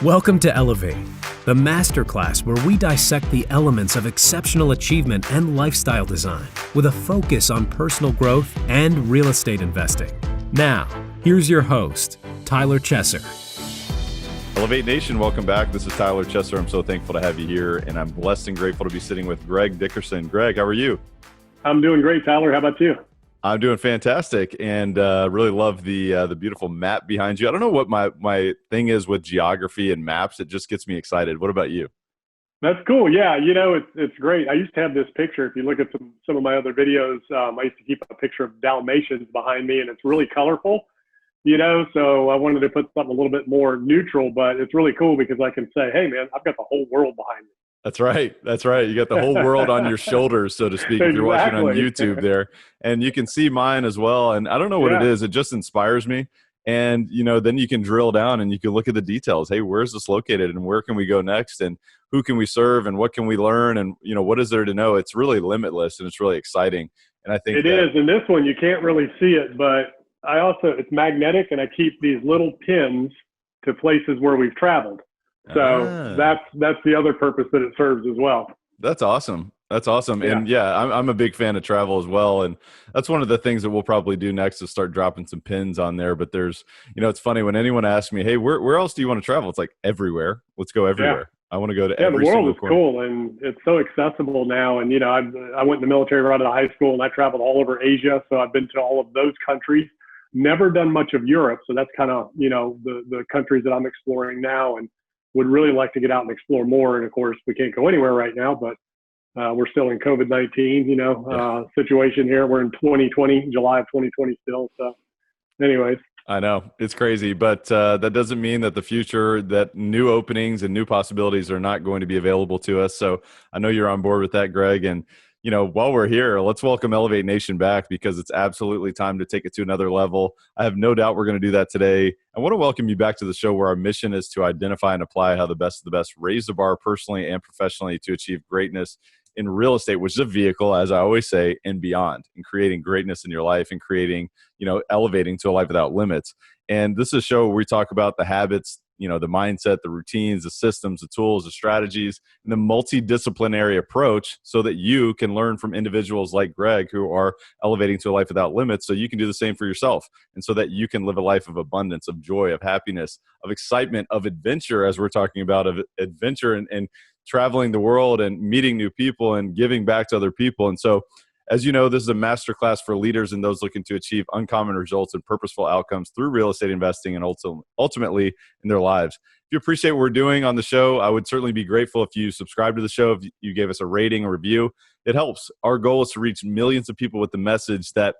Welcome to Elevate, the masterclass where we dissect the elements of exceptional achievement and lifestyle design with a focus on personal growth and real estate investing. Now, here's your host, Tyler Chesser. Elevate Nation, welcome back. This is Tyler Chesser. I'm so thankful to have you here, and I'm blessed and grateful to be sitting with Greg Dickerson. Greg, how are you? I'm doing great, Tyler. How about you? I'm doing fantastic, and really love the beautiful map behind you. I don't know what my thing is with geography and maps. It just gets me excited. What about you? That's cool. Yeah, it's great. I used to have this picture. If you look at some of my other videos, I used to keep a picture of Dalmatians behind me, and it's really colorful. So I wanted to put something a little bit more neutral, but it's really cool because I can say, hey, man, I've got the whole world behind me. That's right. You got the whole world on your shoulders, so to speak, if you're watching on YouTube there. And you can see mine as well. And I don't know what it is. It just inspires me. And, then you can drill down and you can look at the details. Hey, where's this located and where can we go next? And who can we serve and what can we learn? And, what is there to know? It's really limitless and it's really exciting. And I think it is. And this one, you can't really see it, but it's magnetic, and I keep these little pins to places where we've traveled. So that's the other purpose that it serves as well. That's awesome. Yeah. And I'm a big fan of travel as well. And that's one of the things that we'll probably do next is start dropping some pins on there. But there's, it's funny when anyone asks me, hey, where else do you want to travel? It's like everywhere. Let's go everywhere. I want to go to every the world is corner. cool, and it's so accessible now. And, I went in the military right out of high school, and I traveled all over Asia. So I've been to all of those countries. Never done much of Europe. So that's kind of, the countries that I'm exploring now, and would really like to get out and explore more. And of course, we can't go anywhere right now, but we're still in COVID-19, situation here. We're in 2020, July of 2020 still. So anyways. I know it's crazy, but that doesn't mean that the future, that new openings and new possibilities are not going to be available to us. So I know you're on board with that, Greg. And, while we're here, let's welcome Elevate Nation back because it's absolutely time to take it to another level. I have no doubt we're going to do that today. I want to welcome you back to the show where our mission is to identify and apply how the best of the best raise the bar personally and professionally to achieve greatness in real estate, which is a vehicle, as I always say, and beyond, in creating greatness in your life and creating, elevating to a life without limits. And this is a show where we talk about the habits, the mindset, the routines, the systems, the tools, the strategies, and the multidisciplinary approach so that you can learn from individuals like Greg who are elevating to a life without limits so you can do the same for yourself and so that you can live a life of abundance, of joy, of happiness, of excitement, of adventure, as we're talking about, of adventure and traveling the world and meeting new people and giving back to other people. And so, as you know, this is a masterclass for leaders and those looking to achieve uncommon results and purposeful outcomes through real estate investing and ultimately in their lives. If you appreciate what we're doing on the show, I would certainly be grateful if you subscribe to the show, if you gave us a rating or review. It helps. Our goal is to reach millions of people with the message that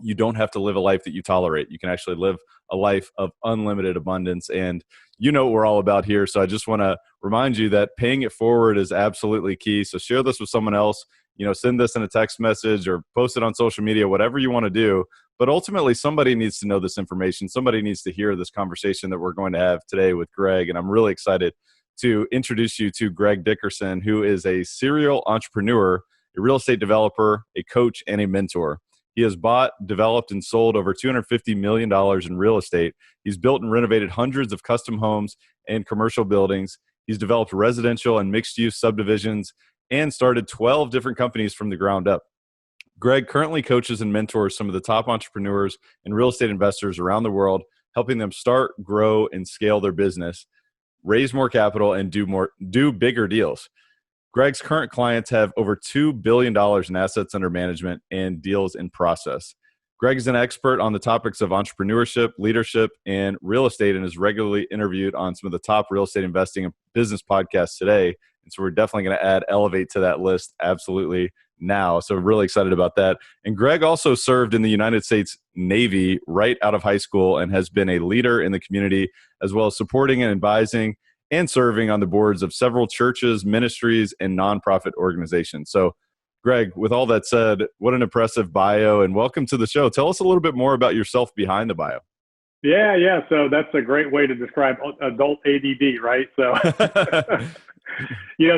you don't have to live a life that you tolerate. You can actually live a life of unlimited abundance. And you know what we're all about here. So I just want to remind you that paying it forward is absolutely key. So share this with someone else. Send this in a text message or post it on social media, whatever you want to do. But ultimately, somebody needs to know this information. Somebody needs to hear this conversation that we're going to have today with Greg. And I'm really excited to introduce you to Greg Dickerson, who is a serial entrepreneur, a real estate developer, a coach, and a mentor. He has bought, developed, and sold over $250 million in real estate. He's built and renovated hundreds of custom homes and commercial buildings. He's developed residential and mixed-use subdivisions and started 12 different companies from the ground up. Greg currently coaches and mentors some of the top entrepreneurs and real estate investors around the world, helping them start, grow, and scale their business, raise more capital, and do bigger deals. Greg's current clients have over $2 billion in assets under management and deals in process. Greg is an expert on the topics of entrepreneurship, leadership, and real estate, and is regularly interviewed on some of the top real estate investing and business podcasts today. And so we're definitely going to add Elevate to that list absolutely now. So really excited about that. And Greg also served in the United States Navy right out of high school and has been a leader in the community, as well as supporting and advising and serving on the boards of several churches, ministries, and nonprofit organizations. So, Greg, with all that said, what an impressive bio, and welcome to the show. Tell us a little bit more about yourself behind the bio. Yeah. So that's a great way to describe adult ADD, right? So,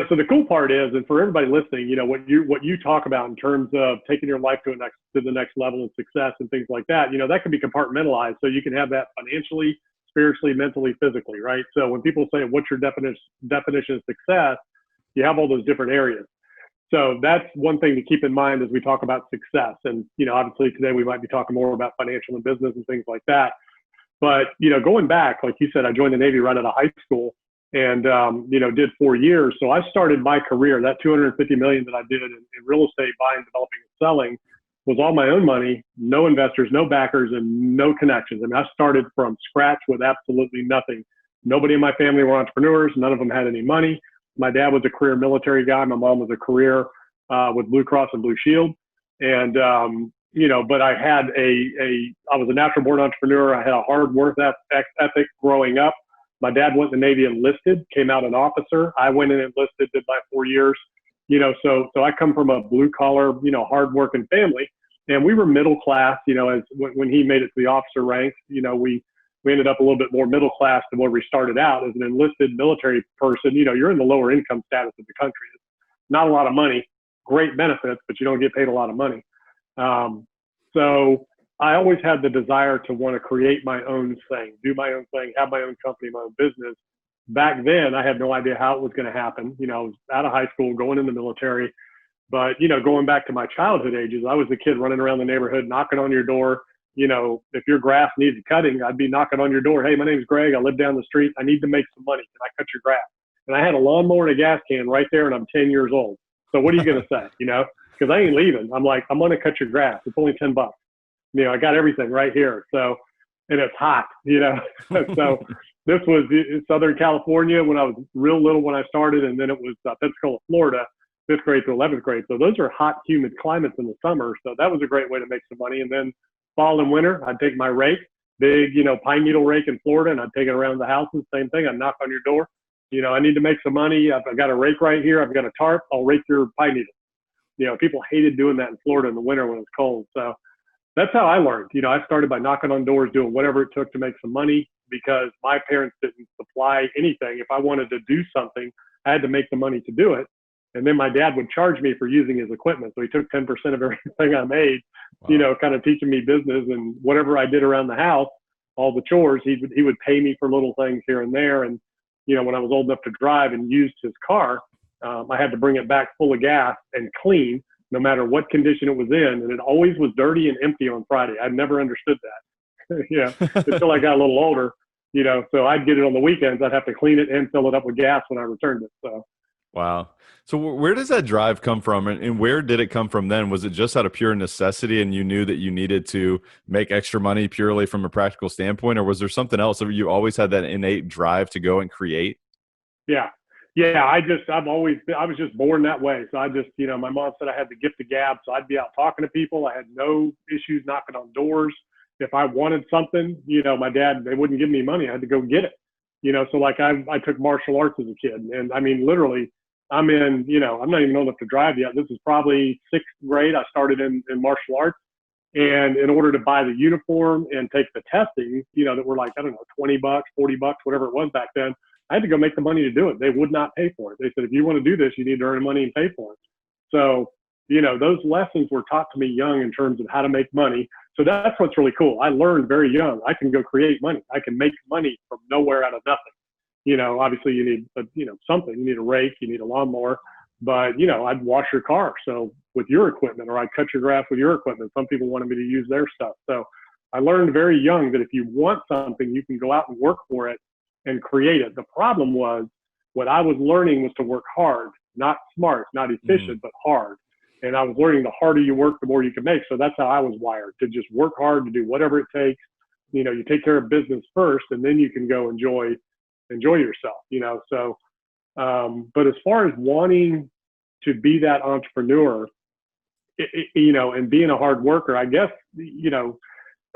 so the cool part is, and for everybody listening, what you talk about in terms of taking your life to the next level of success and things like that, that can be compartmentalized. So you can have that financially, spiritually, mentally, physically, right? So when people say, what's your definition of success? You have all those different areas. So that's one thing to keep in mind as we talk about success. And, obviously today we might be talking more about financial and business and things like that. But, going back, like you said, I joined the Navy right out of high school and, did 4 years. So I started my career, that $250 million that I did in real estate, buying, developing, and selling, was all my own money, no investors, no backers, and no connections. I mean, I started from scratch with absolutely nothing. Nobody in my family were entrepreneurs. None of them had any money. My dad was a career military guy. My mom was a career with Blue Cross and Blue Shield. And, but I had I was a natural born entrepreneur. I had a hard work ethic growing up. My dad went in the Navy, enlisted, came out an officer. I went in, enlisted, did my 4 years. So I come from a blue collar, hard working family, and we were middle class, as when he made it to the officer ranks, we ended up a little bit more middle class than where we started out. As an enlisted military person, you're in the lower income status of the country. It's not a lot of money, great benefits, but you don't get paid a lot of money. So I always had the desire to want to create my own thing, do my own thing, have my own company, my own business. Back then, I had no idea how it was going to happen. I was out of high school, going in the military. But, going back to my childhood ages, I was the kid running around the neighborhood, knocking on your door. If your grass needed cutting, I'd be knocking on your door. Hey, my name's Greg. I live down the street. I need to make some money. Can I cut your grass? And I had a lawnmower and a gas can right there, and I'm 10 years old. So what are you going to say, Because I ain't leaving. I'm like, I'm going to cut your grass. It's only $10. I got everything right here. So, and it's hot, So this was Southern California when I was real little when I started, and then it was Pensacola, Florida, 5th grade to 11th grade. So those are hot, humid climates in the summer. So that was a great way to make some money. And then fall and winter, I'd take my rake, big, pine needle rake in Florida, and I'd take it around the houses. Same thing. I'd knock on your door. I need to make some money. I've got a rake right here. I've got a tarp. I'll rake your pine needle. People hated doing that in Florida in the winter when it was cold. So that's how I learned. I started by knocking on doors, doing whatever it took to make some money, because my parents didn't supply anything. If I wanted to do something, I had to make the money to do it. And then my dad would charge me for using his equipment. So he took 10% of everything I made, wow. Kind of teaching me business, and whatever I did around the house, all the chores, he would pay me for little things here and there. And, when I was old enough to drive and used his car, I had to bring it back full of gas and clean, no matter what condition it was in. And it always was dirty and empty on Friday. I never understood that, until I got a little older, so I'd get it on the weekends. I'd have to clean it and fill it up with gas when I returned it. So. Wow. So where does that drive come from, and where did it come from then? Was it just out of pure necessity and you knew that you needed to make extra money purely from a practical standpoint, or was there something else? Or you always had that innate drive to go and create? Yeah. I was just born that way. So I just, my mom said I had the gift of gab. So I'd be out talking to people. I had no issues knocking on doors. If I wanted something, my dad, they wouldn't give me money. I had to go get it. So like I took martial arts as a kid, and I mean, literally, I'm in, I'm not even old enough to drive yet. This is probably 6th grade. I started in martial arts, and in order to buy the uniform and take the testing, that were like, I don't know, $20, $40, whatever it was back then, I had to go make the money to do it. They would not pay for it. They said, if you want to do this, you need to earn money and pay for it. So, those lessons were taught to me young in terms of how to make money. So that's what's really cool. I learned very young. I can go create money. I can make money from nowhere out of nothing. Obviously you need, something. You need a rake, you need a lawnmower, but, I'd wash your car. So with your equipment, or I'd cut your grass with your equipment. Some people wanted me to use their stuff. So I learned very young that if you want something, you can go out and work for it and create it. The problem was, what I was learning was to work hard, not smart, not efficient, but hard. And I was learning the harder you work, the more you can make. So that's how I was wired, to just work hard, to do whatever it takes. You take care of business first, and then you can go enjoy yourself, So, but as far as wanting to be that entrepreneur, and being a hard worker, I guess,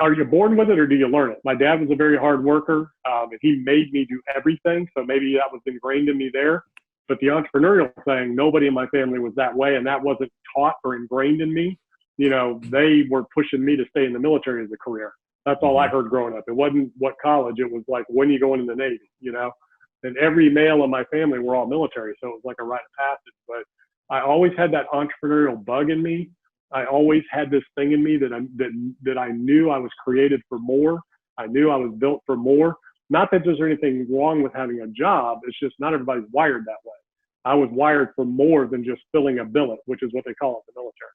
are you born with it or do you learn it? My dad was a very hard worker, and he made me do everything. So maybe that was ingrained in me there. But the entrepreneurial thing, nobody in my family was that way, and that wasn't taught or ingrained in me. They were pushing me to stay in the military as a career. That's all I heard growing up. It wasn't what college. It was like, when you going in the Navy, And every male in my family were all military, so it was like a rite of passage. But I always had that entrepreneurial bug in me. I always had this thing in me that I knew I was created for more. I knew I was built for more. Not that there's anything wrong with having a job. It's just not everybody's wired that way. I was wired for more than just filling a billet, which is what they call it in the military.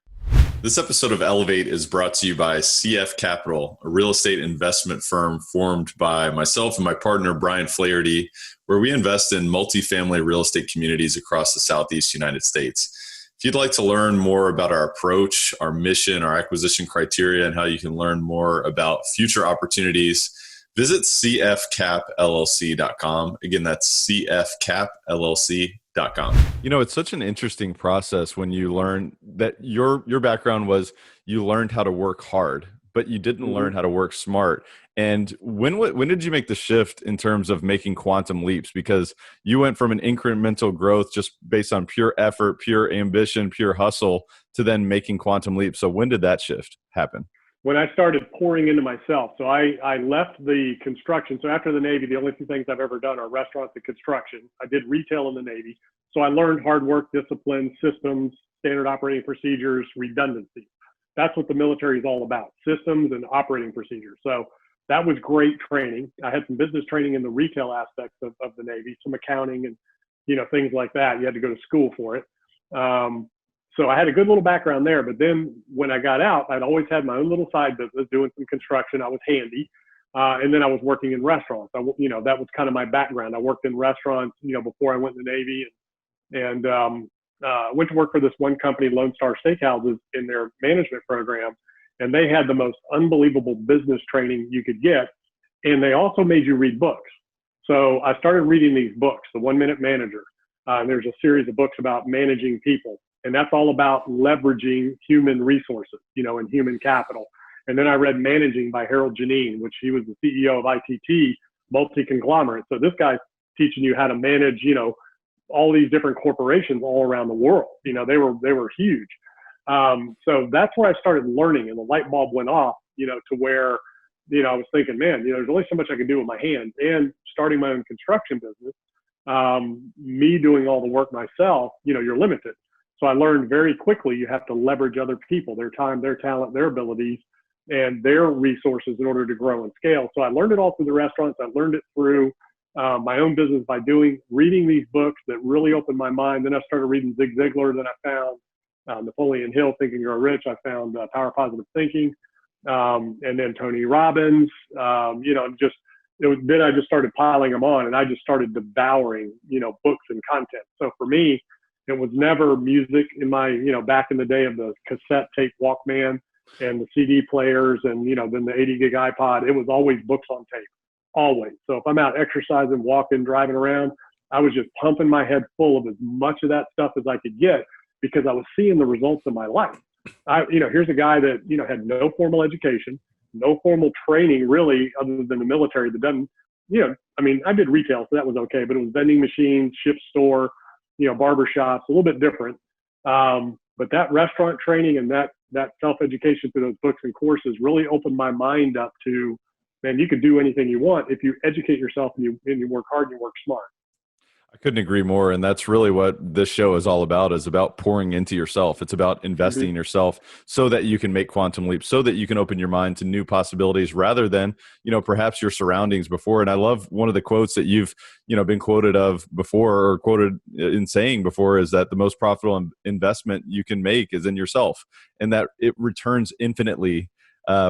This episode of Elevate is brought to you by CF Capital, a real estate investment firm formed by myself and my partner, Brian Flaherty, where we invest in multifamily real estate communities across the Southeast United States. If you'd like to learn more about our approach, our mission, our acquisition criteria, and how you can learn more about future opportunities, visit cfcapllc.com. Again, that's cfcapllc.com. You know, it's such an interesting process when you learn that your background was you learned how to work hard, but you didn't learn how to work smart. And when did you make the shift in terms of making quantum leaps? Because you went from an incremental growth just based on pure effort, pure ambition, pure hustle to then making quantum leaps. So when did that shift happen? When I started pouring into myself. So I left the construction. So after the Navy, the only two things I've ever done are restaurants and construction. I did retail in the Navy. So I learned hard work, discipline, systems, standard operating procedures, redundancy. That's what the military is all about, systems and operating procedures. So that was great training. I had some business training in the retail aspects of the Navy, some accounting and, things like that. You had to go to school for it. So I had a good little background there, but then when I got out, I'd always had my own little side business doing some construction. I was handy. And then I was working in restaurants. That was kind of my background. I worked in restaurants, before I went in the Navy, and went to work for this one company, Lone Star Steakhouses, in their management program. And they had the most unbelievable business training you could get. And they also made you read books. So I started reading these books, The 1 Minute Manager. And there's a series of books about managing people. And that's all about leveraging human resources, and human capital. And then I read Managing by Harold Janine, which he was the CEO of ITT, multi-conglomerate. So this guy's teaching you how to manage, all these different corporations all around the world. They were huge. So that's where I started learning, and the light bulb went off, to where, I was thinking, man, there's only so much I can do with my hands, and starting my own construction business, me doing all the work myself, you're limited. So I learned very quickly you have to leverage other people, their time, their talent, their abilities, and their resources in order to grow and scale. So I learned it all through the restaurants. I learned it through my own business by reading these books that really opened my mind. Then I started reading Zig Ziglar. Then I found Napoleon Hill, Think and Grow Rich. I found Power of Positive Thinking, and then Tony Robbins. Then I just started piling them on, and I just started devouring, books and content. So for me, it was never music in my, back in the day of the cassette tape Walkman and the CD players and, then the 80 gig iPod. It was always books on tape, always. So if I'm out exercising, walking, driving around, I was just pumping my head full of as much of that stuff as I could get because I was seeing the results in my life. Here's a guy that, had no formal education, no formal training really other than the military that doesn't, I did retail, so that was okay, but it was vending machines, ship store, barbershops, a little bit different. But that restaurant training and that self-education through those books and courses really opened my mind up to, man, you can do anything you want if you educate yourself and you work hard and you work smart. I couldn't agree more. And that's really what this show is all about, is about pouring into yourself. It's about investing in yourself so that you can make quantum leaps, so that you can open your mind to new possibilities rather than, perhaps your surroundings before. And I love one of the quotes that you've, been quoted of before, or quoted in saying before, is that the most profitable investment you can make is in yourself, and that it returns infinitely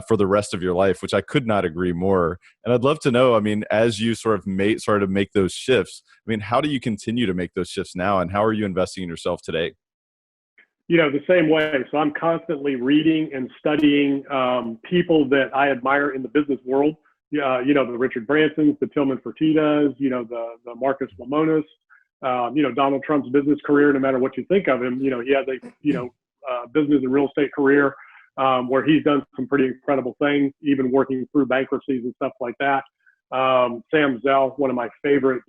for the rest of your life, which I could not agree more. And I'd love to know, as you started to make those shifts, how do you continue to make those shifts now, and how are you investing in yourself today? The same way. So I'm constantly reading and studying people that I admire in the business world. The Richard Bransons, the Tillman Fertittas, the Marcus Lemonis, Donald Trump's business career. No matter what you think of him, he has a business and real estate career where he's done some pretty incredible things, even working through bankruptcies and stuff like that. Sam Zell, one of my favorite,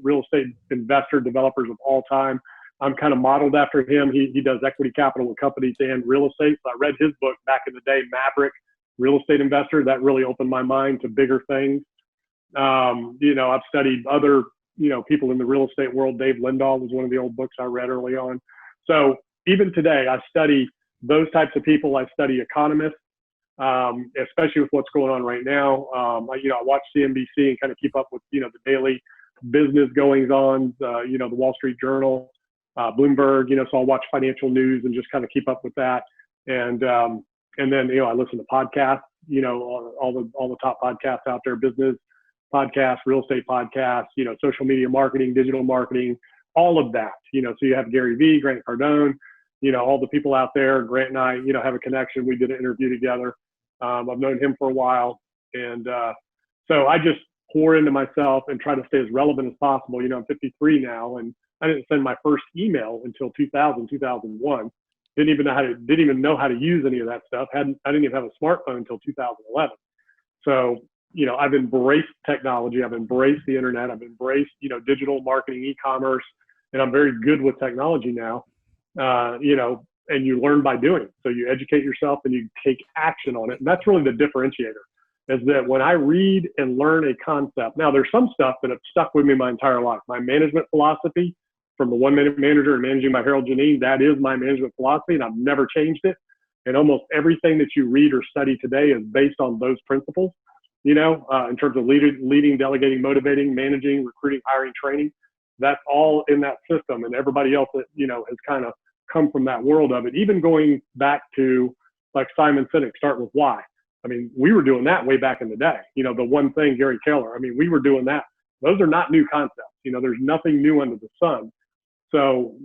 real estate investor developers of all time. I'm kind of modeled after him. He does equity capital with companies and real estate. So I read his book back in the day, Maverick Real Estate Investor. That really opened my mind to bigger things. I've studied other, people in the real estate world. Dave Lindahl was one of the old books I read early on. So even today, I study those types of people. I study economists. especially with what's going on right now. I watch CNBC and kind of keep up with, the daily business goings on, the Wall Street Journal, Bloomberg, so I'll watch financial news and just kind of keep up with that. And then, I listen to podcasts, all the top podcasts out there, business podcasts, real estate podcasts, social media marketing, digital marketing, all of that, so you have Gary Vee, Grant Cardone, all the people out there. Grant and I, have a connection. We did an interview together. I've known him for a while. And so I just pour into myself and try to stay as relevant as possible. I'm 53 now, and I didn't send my first email until 2001. Didn't even know how to use any of that stuff. I didn't even have a smartphone until 2011. So, I've embraced technology. I've embraced the internet. I've embraced, digital marketing, e-commerce, and I'm very good with technology now. And you learn by doing. So you educate yourself and you take action on it. And that's really the differentiator, is that when I read and learn a concept, now there's some stuff that have stuck with me my entire life. My management philosophy from the 1 Minute Manager and Managing by Harold Janine, that is my management philosophy, and I've never changed it. And almost everything that you read or study today is based on those principles, in terms of leading, delegating, motivating, managing, recruiting, hiring, training. That's all in that system. And everybody else that, has kind of come from that world of it, even going back to like Simon Sinek, start with why. I mean, we were doing that way back in the day. The one thing, Gary Keller, we were doing that. Those are not new concepts. There's nothing new under the sun. So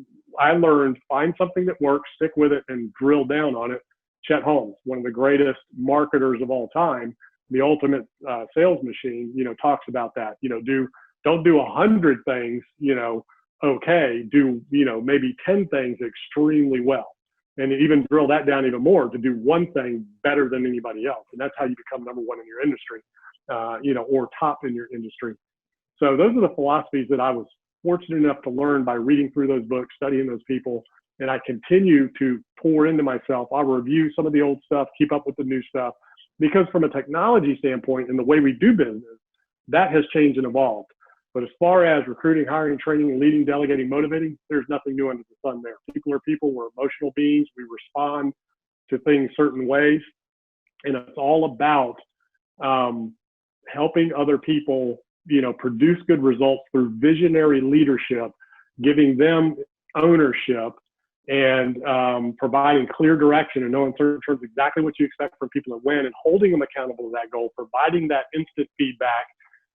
I learned, find something that works, stick with it, and drill down on it. Chet Holmes, one of the greatest marketers of all time, the ultimate sales machine, talks about that. Don't do 100 things, okay, do, maybe 10 things extremely well. And even drill that down even more to do one thing better than anybody else. And that's how you become number one in your industry, or top in your industry. So those are the philosophies that I was fortunate enough to learn by reading through those books, studying those people. And I continue to pour into myself. I'll review some of the old stuff, keep up with the new stuff, because from a technology standpoint and the way we do business, that has changed and evolved. But as far as recruiting, hiring, training, leading, delegating, motivating, there's nothing new under the sun there. People are people. We're emotional beings. We respond to things certain ways. And it's all about helping other people, produce good results through visionary leadership, giving them ownership, and providing clear direction and knowing certain terms exactly what you expect from people to win, and holding them accountable to that goal, providing that instant feedback,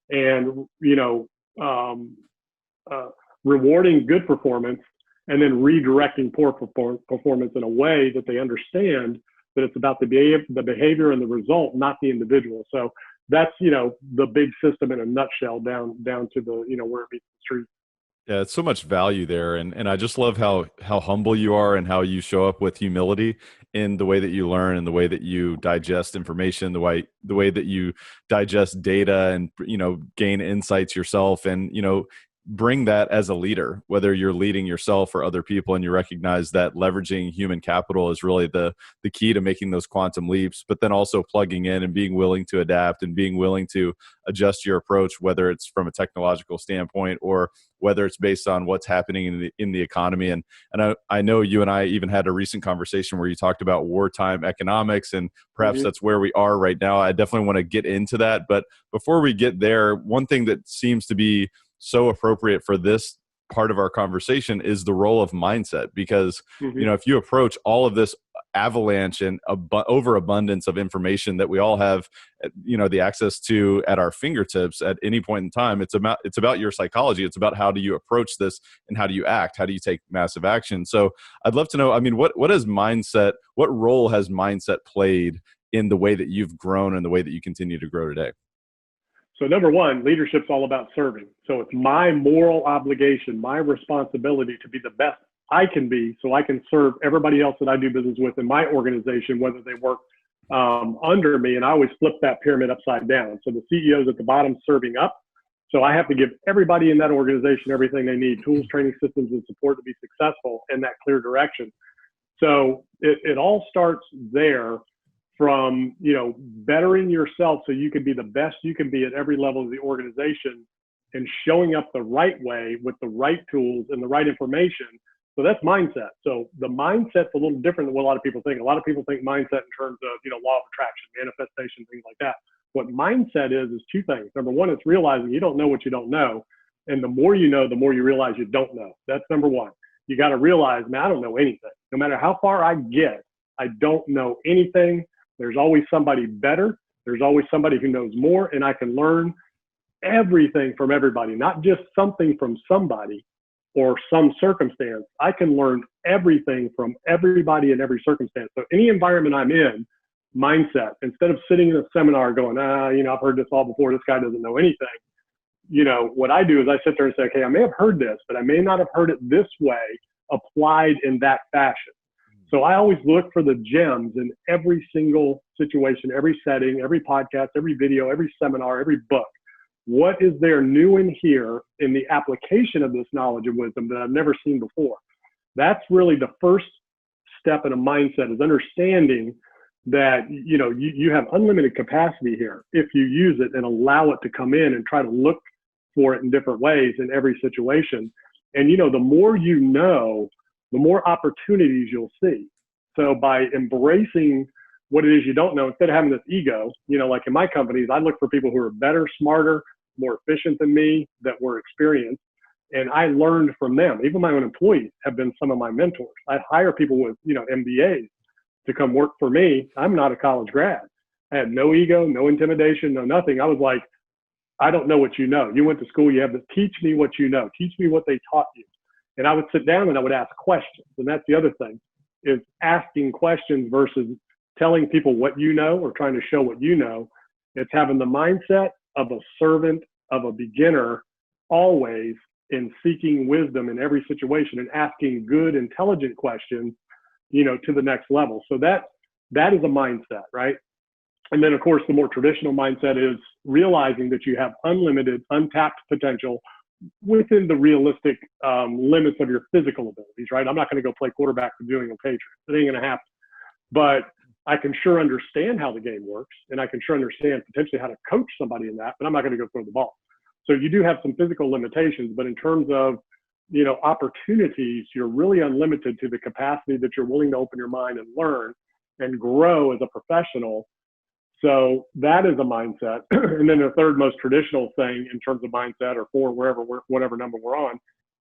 and rewarding good performance, and then redirecting poor performance in a way that they understand that it's about the behavior and the result, not the individual. So that's, the big system in a nutshell, down to the, where it meets the street. Yeah, it's so much value there. And I just love how humble you are and how you show up with humility in the way that you learn and the way that you digest information, the way that you digest data and, gain insights yourself, and, bring that as a leader, whether you're leading yourself or other people, and you recognize that leveraging human capital is really the key to making those quantum leaps, but then also plugging in and being willing to adapt and being willing to adjust your approach, whether it's from a technological standpoint or whether it's based on what's happening in the economy. And I know you and I even had a recent conversation where you talked about wartime economics, and perhaps that's where we are right now. I definitely want to get into that. But before we get there, one thing that seems to be so appropriate for this part of our conversation is the role of mindset, because if you approach all of this avalanche and overabundance of information that we all have, the access to at our fingertips at any point in time, it's about your psychology. It's about how do you approach this and how do you act? How do you take massive action? So I'd love to know, what role has mindset played in the way that you've grown and the way that you continue to grow today? So number one, leadership's all about serving. So it's my moral obligation, my responsibility to be the best I can be, so I can serve everybody else that I do business with in my organization, whether they work under me. And I always flip that pyramid upside down. So the CEO's at the bottom serving up. So I have to give everybody in that organization everything they need: tools, training, systems, and support to be successful in that clear direction. So it all starts there, from bettering yourself so you can be the best you can be at every level of the organization, and showing up the right way with the right tools and the right information So that's mindset. So the mindset's a little different than what a lot of people think. A lot of people think mindset in terms of, law of attraction, manifestation, things like that. What mindset is two things. Number one, it's realizing you don't know what you don't know. And the more you know, the more you realize you don't know. That's number one. You got to realize, man, I don't know anything. No matter how far I get, I don't know anything. There's always somebody better. There's always somebody who knows more, and I can learn everything from everybody, not just something from somebody or some circumstance. I can learn everything from everybody in every circumstance. So any environment I'm in, mindset, instead of sitting in a seminar going, I've heard this all before, this guy doesn't know anything. What I do is I sit there and say, okay, I may have heard this, but I may not have heard it this way applied in that fashion. So I always look for the gems in every single situation, every setting, every podcast, every video, every seminar, every book. What is there new in here in the application of this knowledge and wisdom that I've never seen before? That's really the first step in a mindset, is understanding that, you have unlimited capacity here if you use it and allow it to come in and try to look for it in different ways in every situation. And, the more you know, the more opportunities you'll see. So by embracing what it is you don't know, instead of having this ego, like in my companies, I look for people who are better, smarter, more efficient than me, that were experienced. And I learned from them. Even my own employees have been some of my mentors. I hire people with, MBAs to come work for me. I'm not a college grad. I had no ego, no intimidation, no nothing. I was like, I don't know what you know. You went to school, you have to teach me what you know. Teach me what they taught you. And I would sit down and I would ask questions. And that's the other thing, is asking questions versus telling people what you know or trying to show what you know. It's having the mindset of a servant, of a beginner, always in seeking wisdom in every situation and asking good, intelligent questions, to the next level. So that is a mindset, right? And then, of course, the more traditional mindset is realizing that you have unlimited, untapped potential within the realistic limits of your physical abilities, right? I'm not going to go play quarterback for doing a Patriots. It ain't going to happen. But I can sure understand how the game works, and I can sure understand potentially how to coach somebody in that, but I'm not going to go throw the ball. So you do have some physical limitations, but in terms of, opportunities, you're really unlimited to the capacity that you're willing to open your mind and learn and grow as a professional. So that is a mindset. And then the third most traditional thing in terms of mindset, or for whatever number we're on,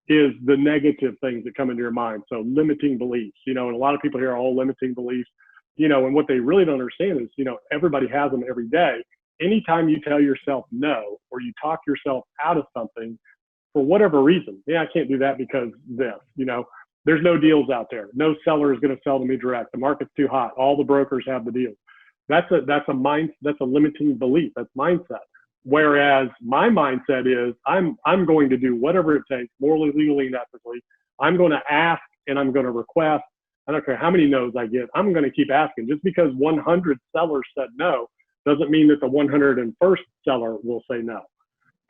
is the negative things that come into your mind. So limiting beliefs, and a lot of people here are all limiting beliefs, and what they really don't understand is, everybody has them every day. Anytime you tell yourself no, or you talk yourself out of something for whatever reason, I can't do that because this, there's no deals out there. No seller is going to sell to me direct. The market's too hot. All the brokers have the deals. That's a limiting belief. That's mindset. Whereas my mindset is I'm going to do whatever it takes, morally, legally, and ethically. I'm going to ask and I'm going to request. I don't care how many no's I get. I'm going to keep asking. Just because 100 sellers said no doesn't mean that the 101st seller will say no.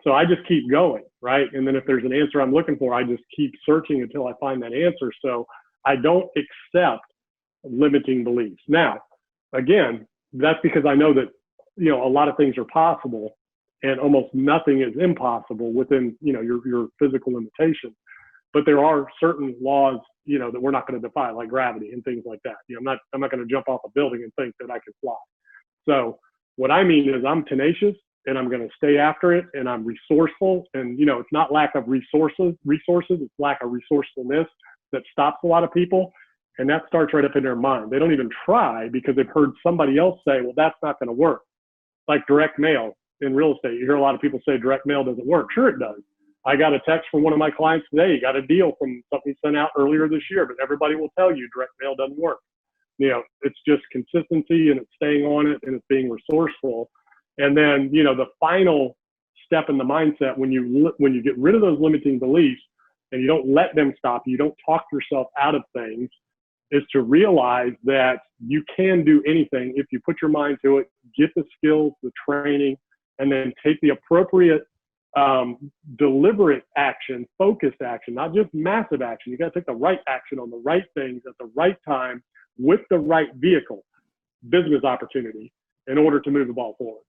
So I just keep going, right? And then if there's an answer I'm looking for, I just keep searching until I find that answer. So I don't accept limiting beliefs. Now, again, that's because I know that, a lot of things are possible and almost nothing is impossible within, your physical limitations. But there are certain laws, that we're not going to defy, like gravity and things like that. I'm not going to jump off a building and think that I can fly. So what I mean is I'm tenacious and I'm going to stay after it, and I'm resourceful. And, it's not lack of resources, it's lack of resourcefulness that stops a lot of people. And that starts right up in their mind. They don't even try because they've heard somebody else say, well, that's not going to work. Like direct mail in real estate. You hear a lot of people say direct mail doesn't work. Sure it does. I got a text from one of my clients today. He got a deal from something sent out earlier this year, but everybody will tell you direct mail doesn't work. It's just consistency, and it's staying on it, and it's being resourceful. And then, the final step in the mindset, when you get rid of those limiting beliefs and you don't let them stop you, don't talk yourself out of things, is to realize that you can do anything if you put your mind to it, get the skills, the training, and then take the appropriate deliberate action, focused action, not just massive action. You got to take the right action on the right things at the right time with the right vehicle, business opportunity, in order to move the ball forward.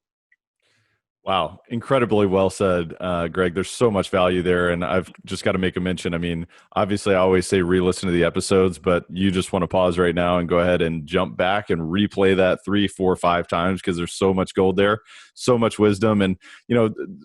Wow, incredibly well said, Greg. There's so much value there, and I've just got to make a mention. I mean, obviously, I always say re-listen to the episodes, but you just want to pause right now and go ahead and jump back and replay that 3, 4, 5 times because there's so much gold there, so much wisdom, and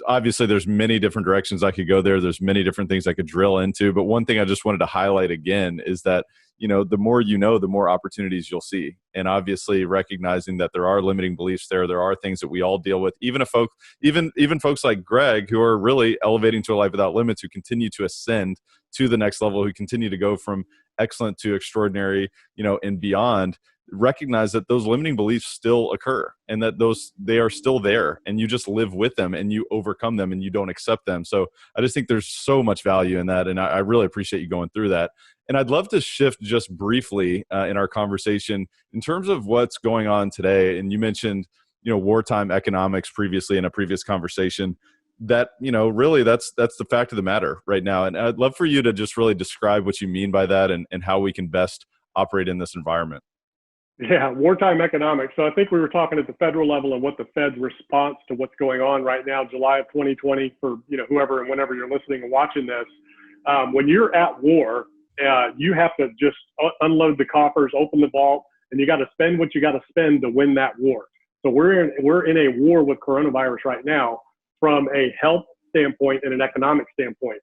obviously, there's many different directions I could go there. There's many different things I could drill into, but one thing I just wanted to highlight again is that the more the more opportunities you'll see, and obviously recognizing that there are limiting beliefs there are things that we all deal with, even folks like Greg, who are really elevating to a life without limits, who continue to ascend to the next level, who continue to go from excellent to extraordinary, and beyond, recognize that those limiting beliefs still occur and that they are still there, and you just live with them and you overcome them and you don't accept them. So I just think there's so much value in that, and I really appreciate you going through that. And I'd love to shift just briefly in our conversation in terms of what's going on today. And you mentioned, wartime economics previously in a previous conversation. That, really that's the fact of the matter right now. And I'd love for you to just really describe what you mean by that and how we can best operate in this environment. Yeah, wartime economics. So I think we were talking at the federal level and what the Fed's response to what's going on right now, July of 2020, for whoever and whenever you're listening and watching this. When you're at war, you have to just unload the coffers, open the vault, and you got to spend what you got to spend to win that war. So we're in a war with coronavirus right now from a health standpoint and an economic standpoint.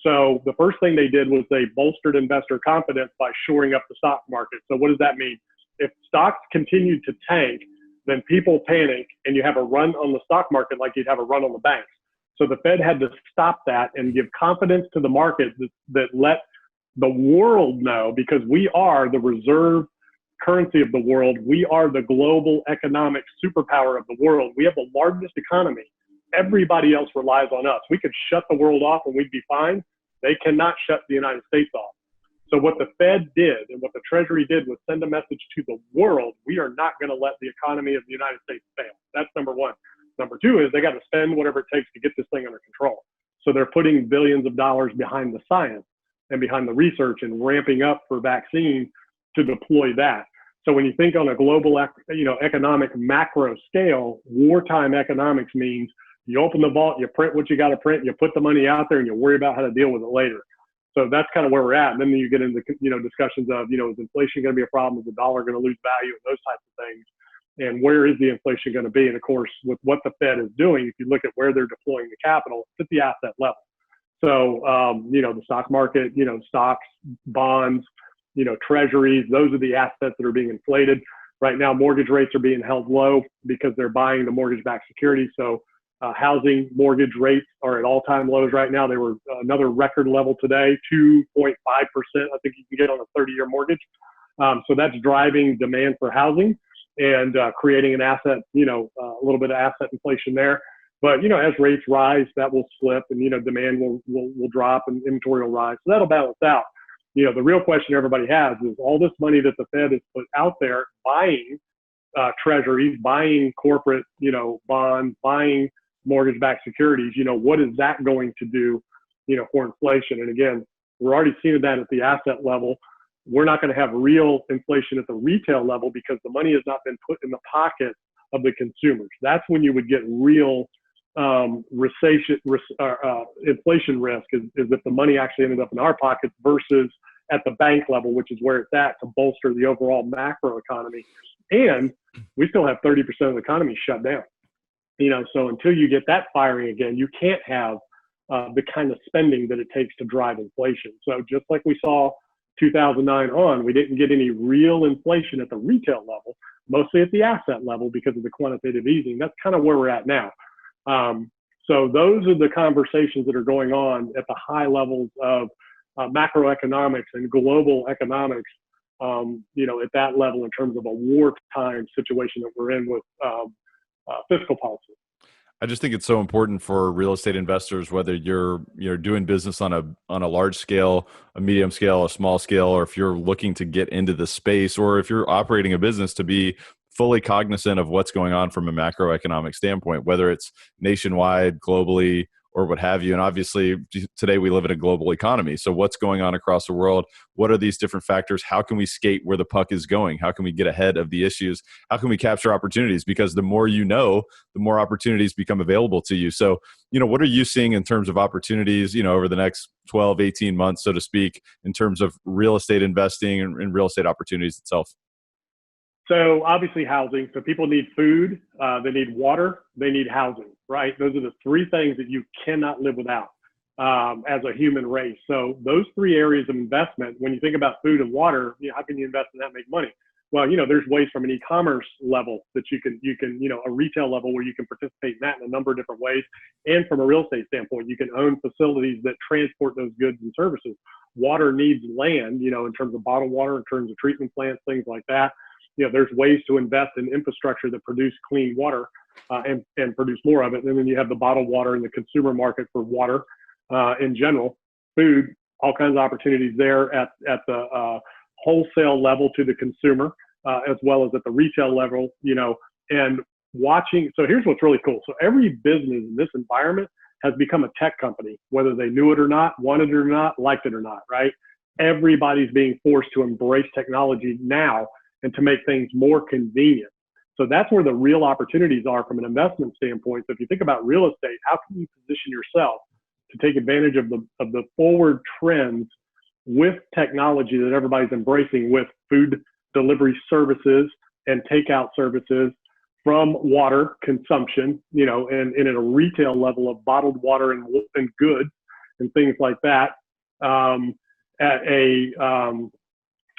So the first thing they did was they bolstered investor confidence by shoring up the stock market. So what does that mean? If stocks continue to tank, then people panic and you have a run on the stock market like you'd have a run on the banks. So the Fed had to stop that and give confidence to the market that let the world know, because we are the reserve currency of the world. We are the global economic superpower of the world. We have the largest economy. Everybody else relies on us. We could shut the world off and we'd be fine. They cannot shut the United States off. So what the Fed did and what the Treasury did was send a message to the world: we are not going to let the economy of the United States fail. That's number one. Number two is they got to spend whatever it takes to get this thing under control. So they're putting billions of dollars behind the science and behind the research and ramping up for vaccine to deploy that. So when you think on a global, economic macro scale, wartime economics means you open the vault, you print what you got to print, you put the money out there, and you worry about how to deal with it later. So that's kind of where we're at. And then you get into, discussions of, is inflation going to be a problem? Is the dollar going to lose value? And those types of things. And where is the inflation going to be? And of course, with what the Fed is doing, if you look at where they're deploying the capital, it's at the asset level. So, the stock market, stocks, bonds, treasuries, those are the assets that are being inflated. Right now, mortgage rates are being held low because they're buying the mortgage-backed securities. So housing mortgage rates are at all-time lows right now. They were another record level today, 2.5%, I think you can get on a 30-year mortgage. So that's driving demand for housing and creating an asset, a little bit of asset inflation there. But, as rates rise, that will slip and, demand will drop and inventory will rise. So that'll balance out. The real question everybody has is all this money that the Fed has put out there buying treasuries, buying corporate, bonds, buying mortgage-backed securities, what is that going to do, for inflation? And again, we're already seeing that at the asset level. We're not going to have real inflation at the retail level because the money has not been put in the pocket of the consumers. That's when you would get real inflation risk is if the money actually ended up in our pockets versus at the bank level, which is where it's at to bolster the overall macro economy. And we still have 30% of the economy shut down. So until you get that firing again, you can't have the kind of spending that it takes to drive inflation. So just like we saw 2009 on, we didn't get any real inflation at the retail level, mostly at the asset level because of the quantitative easing. That's kind of where we're at now. So those are the conversations that are going on at the high levels of macroeconomics and global economics, at that level in terms of a wartime situation that we're in with fiscal policy. I just think it's so important for real estate investors, whether you're doing business on a large scale, a medium scale, a small scale, or if you're looking to get into the space, or if you're operating a business, to be fully cognizant of what's going on from a macroeconomic standpoint, whether it's nationwide, globally, or what have you. And obviously today we live in a global economy. So what's going on across the world? What are these different factors? How can we skate where the puck is going? How can we get ahead of the issues? How can we capture opportunities? Because the more you know, the more opportunities become available to you. So, what are you seeing in terms of opportunities, over the next 12, 18 months, so to speak, in terms of real estate investing and real estate opportunities itself? So obviously housing. So people need food, they need water, they need housing, right? Those are the three things that you cannot live without as a human race. So those three areas of investment, when you think about food and water, how can you invest in that and make money? Well, there's ways from an e-commerce level that you can, a retail level where you can participate in that in a number of different ways. And from a real estate standpoint, you can own facilities that transport those goods and services. Water needs land, in terms of bottled water, in terms of treatment plants, things like that. There's ways to invest in infrastructure that produce clean water and produce more of it. And then you have the bottled water in the consumer market for water in general. Food, all kinds of opportunities there at the wholesale level to the consumer, as well as at the retail level, and watching. So here's what's really cool. So every business in this environment has become a tech company, whether they knew it or not, wanted it or not, liked it or not, right? Everybody's being forced to embrace technology now and to make things more convenient. So that's where the real opportunities are from an investment standpoint. So if you think about real estate, how can you position yourself to take advantage of the forward trends with technology that everybody's embracing, with food delivery services and takeout services, from water consumption, and at a retail level of bottled water and goods and things like that, at a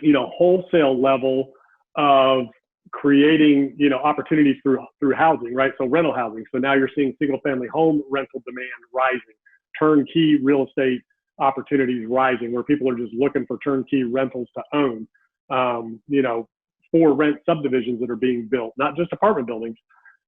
wholesale level of creating opportunities through housing, right? So rental housing. So now you're seeing single family home rental demand rising, turnkey real estate opportunities rising, where people are just looking for turnkey rentals to own. For rent subdivisions that are being built, not just apartment buildings.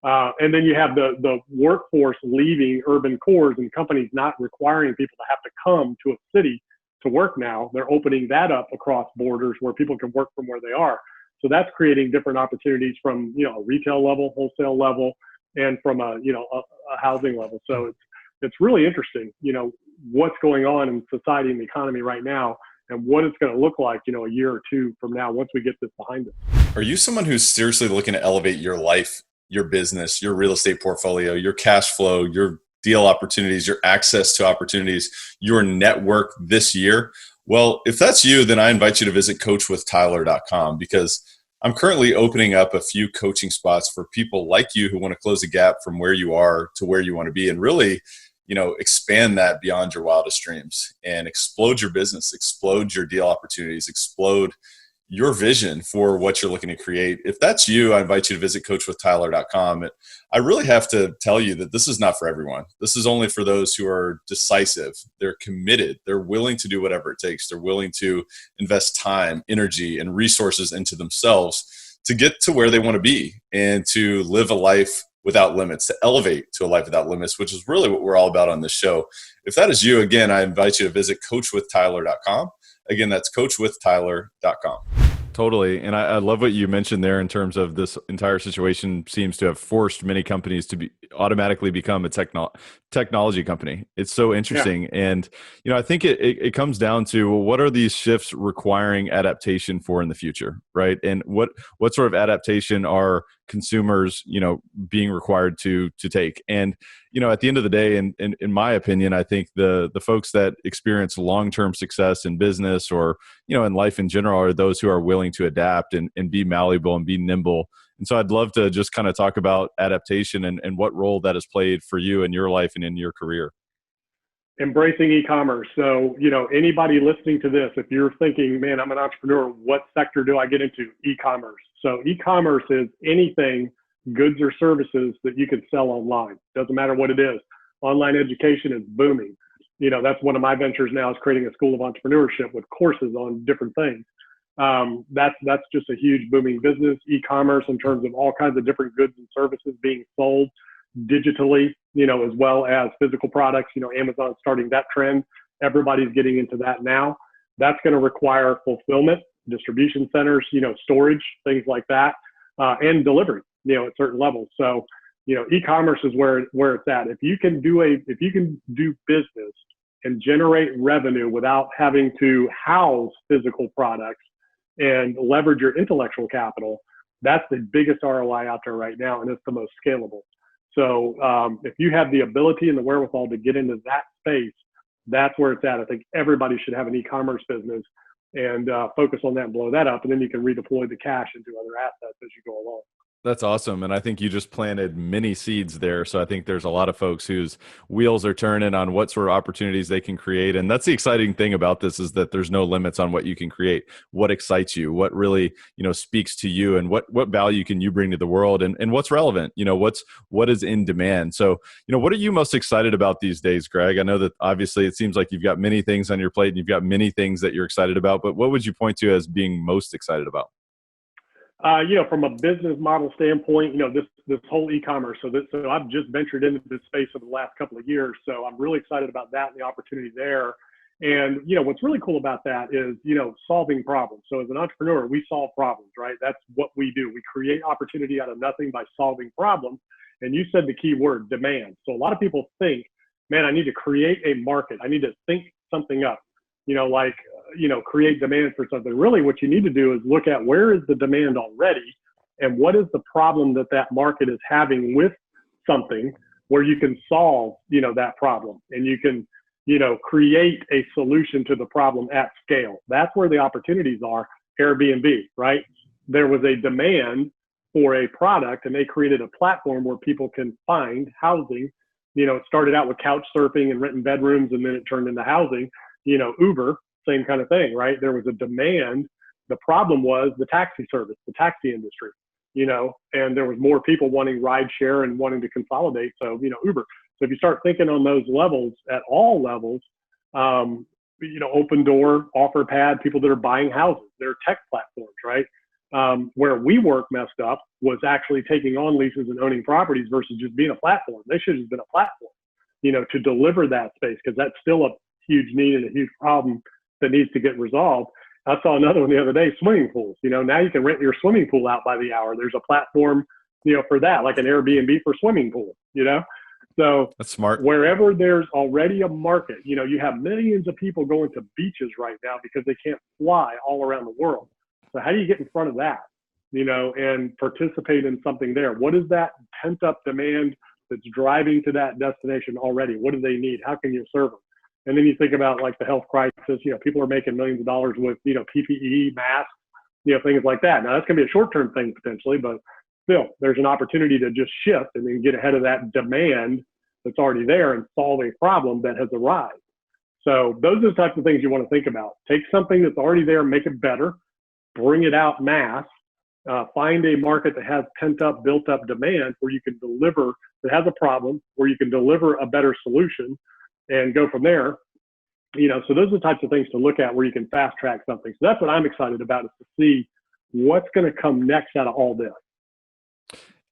And then you have the workforce leaving urban cores and companies not requiring people to have to come to a city to work now. They're opening that up across borders where people can work from where they are. So that's creating different opportunities from, a retail level, wholesale level, and from a housing level. So it's really interesting, what's going on in society and the economy right now, and what it's going to look like, a year or two from now, once we get this behind us. Are you someone who's seriously looking to elevate your life, your business, your real estate portfolio, your cash flow, your deal opportunities, your access to opportunities, your network this year? Well, if that's you, then I invite you to visit coachwithtyler.com, because I'm currently opening up a few coaching spots for people like you who want to close the gap from where you are to where you want to be, and really, expand that beyond your wildest dreams and explode your business, explode your deal opportunities, explode your vision for what you're looking to create. If that's you, I invite you to visit coachwithtyler.com. I really have to tell you that this is not for everyone. This is only for those who are decisive. They're committed. They're willing to do whatever it takes. They're willing to invest time, energy, and resources into themselves to get to where they want to be and to live a life without limits, to elevate to a life without limits, which is really what we're all about on this show. If that is you, again, I invite you to visit coachwithtyler.com. Again, that's coachwithtyler.com. Totally. And I love what you mentioned there in terms of this entire situation seems to have forced many companies to automatically become a technology company. It's so interesting. Yeah. And, I think it comes down to, well, what are these shifts requiring adaptation for in the future, right? And what sort of adaptation are consumers, being required to take? And, at the end of the day, and in my opinion, I think the folks that experience long-term success in business or, in life in general are those who are willing to adapt and be malleable and be nimble. And so I'd love to just kind of talk about adaptation and what role that has played for you in your life and in your career. Embracing e-commerce. So, anybody listening to this, if you're thinking, man, I'm an entrepreneur, what sector do I get into? E-commerce. So e-commerce is anything, goods or services that you can sell online. Doesn't matter what it is. Online education is booming. That's one of my ventures now, is creating a school of entrepreneurship with courses on different things. That's just a huge booming business. E-commerce in terms of all kinds of different goods and services being sold digitally, as well as physical products. Amazon's starting that trend. Everybody's getting into that now. That's going to require fulfillment, distribution centers, storage, things like that, and delivery, at certain levels. So E-commerce is where it's at. If you can do business and generate revenue without having to house physical products and leverage your intellectual capital, that's the biggest ROI out there right now, and it's the most scalable. So if you have the ability and the wherewithal to get into that space, that's where it's at. I think everybody should have an e-commerce business and focus on that and blow that up, and then you can redeploy the cash into other assets as you go along. That's awesome. And I think you just planted many seeds there. So I think there's a lot of folks whose wheels are turning on what sort of opportunities they can create. And that's the exciting thing about this, is that there's no limits on what you can create, what excites you, what really, speaks to you, and what value can you bring to the world, and what's relevant, what is in demand. So, what are you most excited about these days, Greg? I know that obviously it seems like you've got many things on your plate and you've got many things that you're excited about, but what would you point to as being most excited about? From a business model standpoint, this whole e-commerce. So I've just ventured into this space over the last couple of years. So I'm really excited about that and the opportunity there. And, what's really cool about that is, solving problems. So as an entrepreneur, we solve problems, right? That's what we do. We create opportunity out of nothing by solving problems. And you said the key word, demand. So a lot of people think, man, I need to create a market. I need to think something up, create demand for something. Really what you need to do is look at where is the demand already and what is the problem that market is having with something, where you can solve, that problem, and you can, create a solution to the problem at scale. That's where the opportunities are. Airbnb, right? There was a demand for a product, and they created a platform where people can find housing. It started out with couch surfing and renting bedrooms, and then it turned into housing. Uber, same kind of thing, right? There was a demand. The problem was the taxi service, the taxi industry, and there was more people wanting ride share and wanting to consolidate. So, Uber. So if you start thinking on those levels, at all levels, Open Door, OfferPad, people that are buying houses, they're tech platforms, right? Where WeWork messed up was actually taking on leases and owning properties versus just being a platform. They should have just been a platform, to deliver that space, because that's still a huge need and a huge problem that needs to get resolved. I saw another one the other day, swimming pools. Now you can rent your swimming pool out by the hour. There's a platform, for that, like an Airbnb for swimming pools, So that's smart. Wherever there's already a market, you have millions of people going to beaches right now because they can't fly all around the world. So how do you get in front of that, and participate in something there? What is that pent up demand that's driving to that destination already? What do they need? How can you serve them? And then you think about like the health crisis, people are making millions of dollars with, PPE, masks, things like that. Now that's gonna be a short-term thing potentially, but still there's an opportunity to just shift and then get ahead of that demand that's already there and solve a problem that has arrived. So those are the types of things you want to think about. Take something that's already there, make it better, bring it out mass, find a market that has pent up, built up demand where you can deliver, that has a problem, where you can deliver a better solution, and go from there. So those are the types of things to look at where you can fast track something. So that's what I'm excited about, is to see what's going to come next out of all this.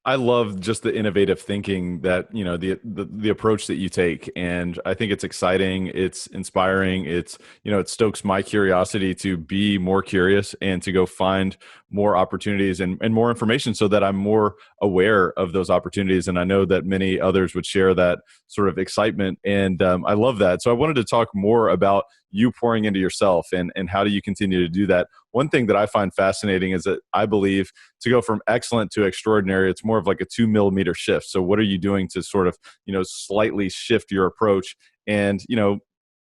I love just the innovative thinking that, the approach that you take. And I think it's exciting. It's inspiring. It's, it stokes my curiosity to be more curious and to go find more opportunities and more information, so that I'm more aware of those opportunities. And I know that many others would share that sort of excitement. And I love that. So I wanted to talk more about you pouring into yourself, and how do you continue to do that? One thing that I find fascinating is that I believe to go from excellent to extraordinary, it's more of like a 2 millimeter shift. So what are you doing to sort of, slightly shift your approach and,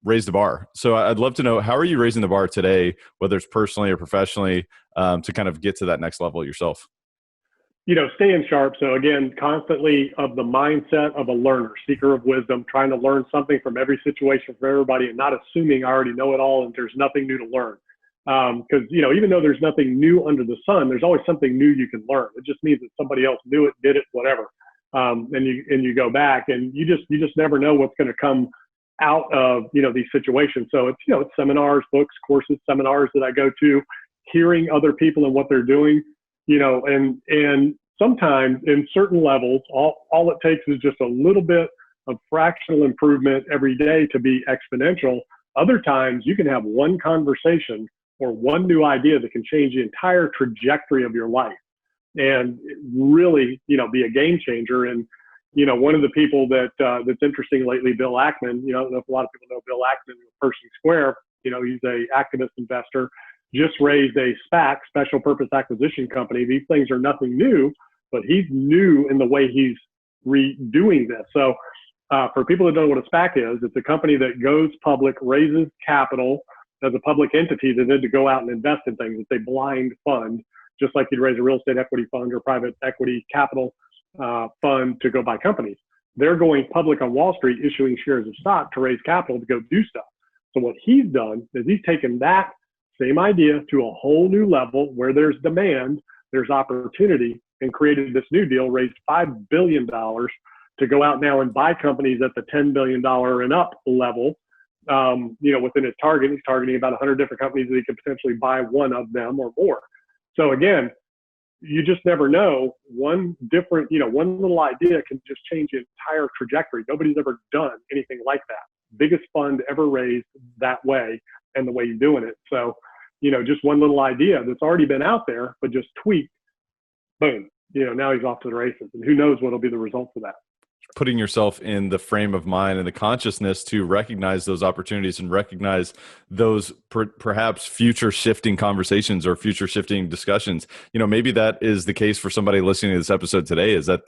raise the bar? So I'd love to know, how are you raising the bar today, whether it's personally or professionally, to kind of get to that next level yourself? Staying sharp. So again, constantly of the mindset of a learner, seeker of wisdom, trying to learn something from every situation, from everybody, and not assuming I already know it all and there's nothing new to learn. Because, even though there's nothing new under the sun, there's always something new you can learn. It just means that somebody else knew it, did it, whatever. And you go back, and you just never know what's going to come out of, these situations. So it's seminars, books, courses, seminars that I go to, hearing other people and what they're doing, and sometimes in certain levels, all it takes is just a little bit of fractional improvement every day to be exponential. Other times you can have one conversation or one new idea that can change the entire trajectory of your life. and really, be a game changer. And, one of the people that's interesting lately, Bill Ackman, I don't know if a lot of people know Bill Ackman with Pershing Square, he's a activist investor, just raised a SPAC, special purpose acquisition company. These things are nothing new, but he's new in the way he's redoing this. So for people that don't know what a SPAC is, it's a company that goes public, raises capital as a public entity, that then to go out and invest in things. It's a blind fund, just like you'd raise a real estate equity fund or private equity capital fund to go buy companies. They're going public on Wall Street, issuing shares of stock to raise capital to go do stuff. So what he's done is he's taken that same idea to a whole new level where there's demand, there's opportunity, and created this new deal, raised $5 billion to go out now and buy companies at the $10 billion and up level. Within his target, he's targeting about 100 different companies that he could potentially buy one of them or more. So again, you just never know. One little idea can just change the entire trajectory. Nobody's ever done anything like that. Biggest fund ever raised that way and the way you're doing it. So, just one little idea that's already been out there, but just tweaked, boom, now he's off to the races, and who knows what'll be the results of that. Putting yourself in the frame of mind and the consciousness to recognize those opportunities and recognize those perhaps future shifting conversations or future shifting discussions. Maybe that is the case for somebody listening to this episode today, is that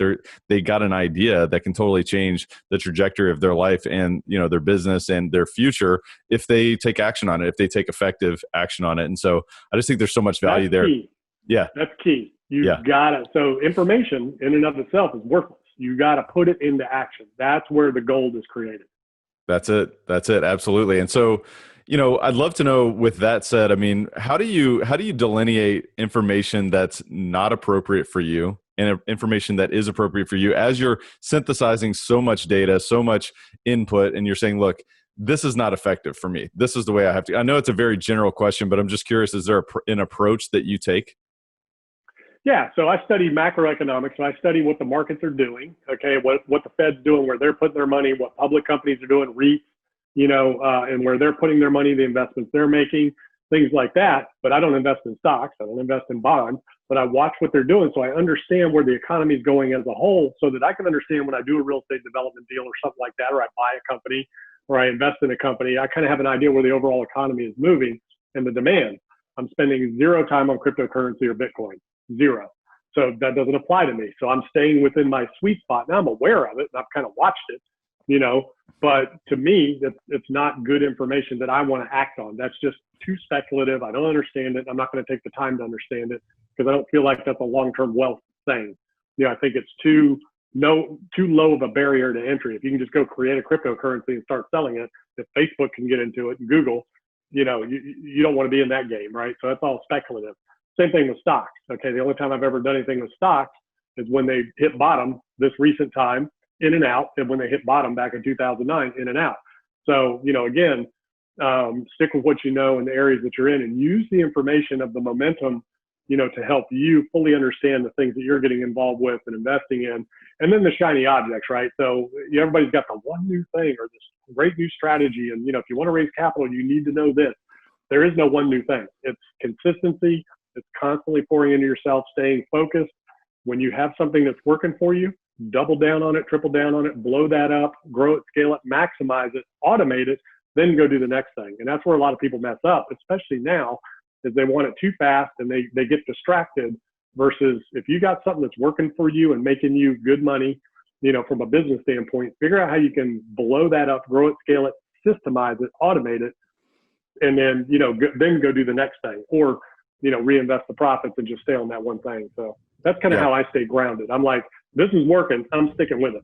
they got an idea that can totally change the trajectory of their life and, their business and their future if they take action on it, if they take effective action on it. And so I just think there's so much value there. Key. Yeah. That's key. Got it. So information in and of itself is worthless. You got to put it into action. That's where the gold is created. That's it. Absolutely. And so, I'd love to know, with that said, I mean, how do you delineate information that's not appropriate for you and information that is appropriate for you as you're synthesizing so much data, so much input, and you're saying, look, this is not effective for me. This is the way I have to. I know it's a very general question, but I'm just curious, is there an approach that you take? Yeah, so I study macroeconomics. So I study what the markets are doing, okay, what the Fed's doing, where they're putting their money, what public companies are doing, REITs, and where they're putting their money, the investments they're making, things like that. But I don't invest in stocks. I don't invest in bonds. But I watch what they're doing, so I understand where the economy is going as a whole, so that I can understand when I do a real estate development deal or something like that, or I buy a company, or I invest in a company, I kind of have an idea where the overall economy is moving and the demand. I'm spending zero time on cryptocurrency or Bitcoin. Zero. So that doesn't apply to me. So I'm staying within my sweet spot. Now I'm aware of it and I've kind of watched it, but to me, it's not good information that I want to act on. That's just too speculative. I don't understand it. I'm not going to take the time to understand it because I don't feel like that's a long-term wealth thing. I think it's too low of a barrier to entry. If you can just go create a cryptocurrency and start selling it, if Facebook can get into it and Google, you don't want to be in that game, right? So that's all speculative. Same thing with stocks. Okay, the only time I've ever done anything with stocks is when they hit bottom this recent time, in and out, and when they hit bottom back in 2009, in and out. So, again, stick with what you know in the areas that you're in and use the information of the momentum, to help you fully understand the things that you're getting involved with and investing in. And then the shiny objects, right? So everybody's got the one new thing or this great new strategy. And, if you want to raise capital, you need to know this. There is no one new thing. It's consistency. It's constantly pouring into yourself, staying focused. When you have something that's working for you, double down on it, triple down on it, blow that up, grow it, scale it, maximize it, automate it, then go do the next thing. And that's where a lot of people mess up, especially now, is they want it too fast and they get distracted versus if you got something that's working for you and making you good money, from a business standpoint, figure out how you can blow that up, grow it, scale it, systemize it, automate it, and then, then go do the next thing. Or reinvest the profits and just stay on that one thing. So that's kind of how I stay grounded. I'm like, this is working. I'm sticking with it.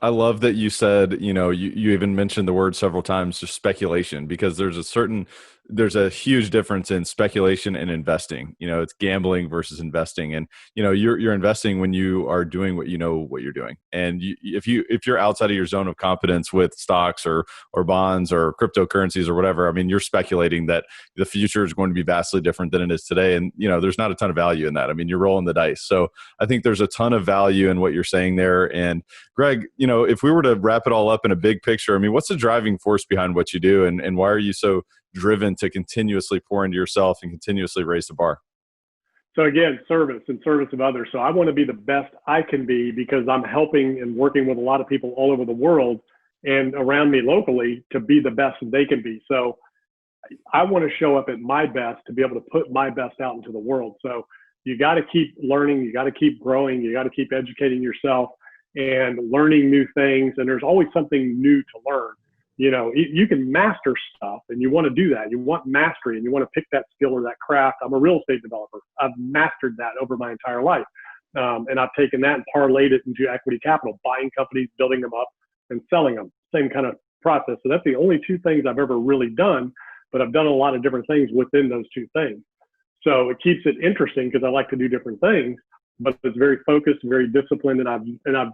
I love that you said, you even mentioned the word several times, just speculation, because there's a huge difference in speculation and investing. It's gambling versus investing. And, you're investing when you are doing what you're doing. And if you're outside of your zone of competence with stocks or bonds or cryptocurrencies or whatever, I mean, you're speculating that the future is going to be vastly different than it is today. And, there's not a ton of value in that. I mean, you're rolling the dice. So I think there's a ton of value in what you're saying there. And Greg, if we were to wrap it all up in a big picture, I mean, what's the driving force behind what you do, and why are you so driven to continuously pour into yourself and continuously raise the bar? So again, service and service of others. So I want to be the best I can be because I'm helping and working with a lot of people all over the world and around me locally to be the best they can be. So I want to show up at my best to be able to put my best out into the world. So you got to keep learning, you got to keep growing, you got to keep educating yourself and learning new things. And there's always something new to learn. You know, you can master stuff and you want to do that. You want mastery and you want to pick that skill or that craft. I'm a real estate developer. I've mastered that over my entire life. And I've taken that and parlayed it into equity capital, buying companies, building them up and selling them. Same kind of process. So that's the only two things I've ever really done, but I've done a lot of different things within those two things. So it keeps it interesting because I like to do different things, but it's very focused, very disciplined. And I've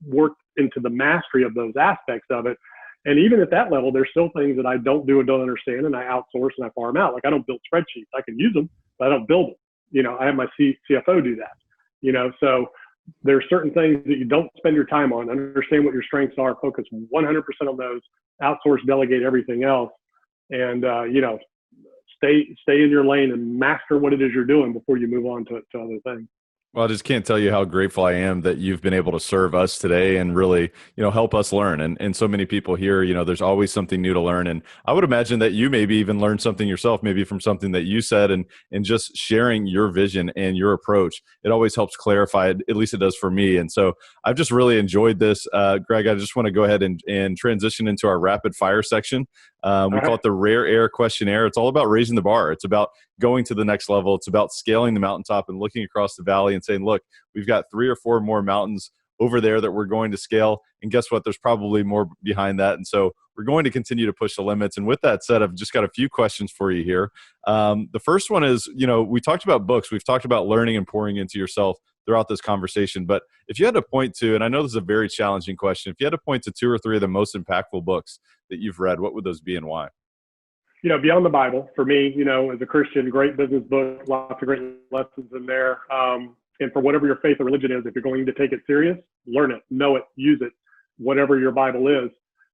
worked into the mastery of those aspects of it. And even at that level, there's still things that I don't do and don't understand, and I outsource and I farm out. Like I don't build spreadsheets. I can use them, but I don't build them. You know, I have my CFO do that. You know, so there's certain things that you don't spend your time on. Understand what your strengths are. Focus 100% on those. Outsource, delegate everything else, and stay in your lane and master what it is you're doing before you move on to other things. Well, I just can't tell you how grateful I am that you've been able to serve us today and really, help us learn. And so many people here, there's always something new to learn. And I would imagine that you maybe even learned something yourself, maybe from something that you said, and just sharing your vision and your approach. It always helps clarify it, at least it does for me. And so I've just really enjoyed this. Greg, I just want to go ahead and transition into our rapid fire section. We call it the Rare Air Questionnaire. It's all about raising the bar. It's about going to the next level. It's about scaling the mountaintop and looking across the valley and saying, look, we've got 3 or 4 more mountains over there that we're going to scale. And guess what? There's probably more behind that. And so we're going to continue to push the limits. And with that said, I've just got a few questions for you here. The first one is, we talked about books. We've talked about learning and pouring into yourself throughout this conversation. But if you had to point to, and I know this is a very challenging question, if you had to point to 2 or 3 of the most impactful books that you've read, what would those be and why? Beyond the Bible, for me, as a Christian, great business book, lots of great lessons in there. And for whatever your faith or religion is, if you're going to take it serious, learn it, know it, use it, whatever your Bible is.